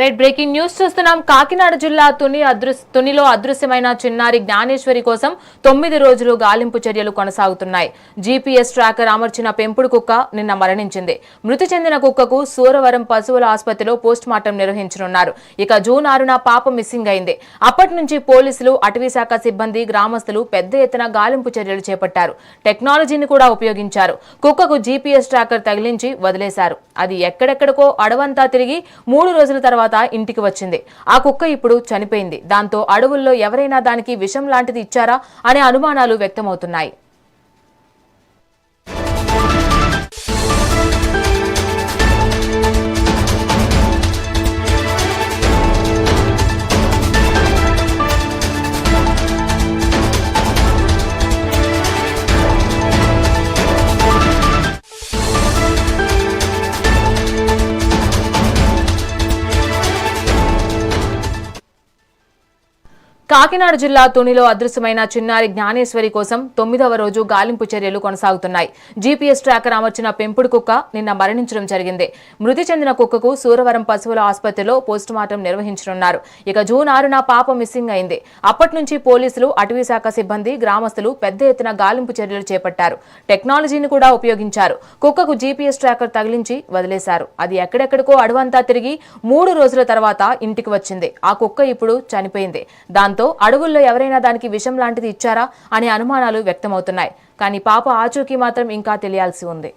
Right breaking news చూస్తున్నాం. కాకినాడ జిల్లా తునిలో అదృశ్యమైన చిన్నారి జ్ఞానేశ్వరి కోసం 9 రోజులు గాలింపు చర్యలు కొనసాగుతున్నాయి. జీపీఎస్ ట్రాకర్ అమర్చిన పెంపుడు కుక్క నిన్న మరణించింది. మృతి చెందిన కుక్కకు సూరవరం పశువుల ఆసుపత్రిలో పోస్టుమార్టం నిర్వహించనున్నారు. ఇక జూన్ 6న పాప మిస్సింగ్ అయింది. అప్పటి నుంచి పోలీసులు, అటవీశాఖ సిబ్బంది, గ్రామస్తులు పెద్ద ఎత్తున గాలింపు చర్యలు చేపట్టారు. టెక్నాలజీని కూడా ఉపయోగించారు. కుక్కకు జీపీఎస్ ట్రాకర్ తగిలించి వదిలేశారు. అది ఎక్కడెక్కడికో అడవంతా తిరిగి 3 రోజుల తర్వాత ఇంటికి వచ్చింది. ఆ కుక్క ఇప్పుడు చనిపోయింది. దాంతో అడవుల్లో ఎవరైనా దానికి విషం లాంటిది ఇచ్చారా అనే అనుమానాలు వ్యక్తమవుతున్నాయి. కాకినాడ జిల్లా తునిలో అదృశ్యమైన చిన్నారి జ్ఞానేశ్వరి కోసం 9వ రోజు గాలింపు చర్యలు కొనసాగుతున్నాయి. జీపీఎస్ ట్రాకర్ అమర్చిన పెంపుడు కుక్క నిన్న మరణించడం జరిగింది. మృతి చెందిన కుక్కకు సూరవరం పశువుల ఆసుపత్రిలో పోస్టుమార్టం నిర్వహించనున్నారు. ఇక జూన్ 6న పాప మిస్సింగ్ అయింది. అప్పటి నుంచి పోలీసులు, అటవీశాఖ సిబ్బంది, గ్రామస్తులు పెద్ద ఎత్తున గాలింపు చర్యలు చేపట్టారు. టెక్నాలజీని కూడా ఉపయోగించారు. కుక్కకు జీపీఎస్ ట్రాకర్ తగిలించి వదిలేశారు. అది ఎక్కడెక్కడికో అడవంతా తిరిగి 3 రోజుల తర్వాత ఇంటికి వచ్చింది. ఆ కుక్క ఇప్పుడు చనిపోయింది. దాంతో అడవుల్లో ఎవరైనా దానికి విషం లాంటిది ఇచ్చారా అనే అనుమానాలు వ్యక్తమవుతున్నాయి. కానీ పాప ఆచూకీ మాత్రం ఇంకా తెలియాల్సి ఉంది.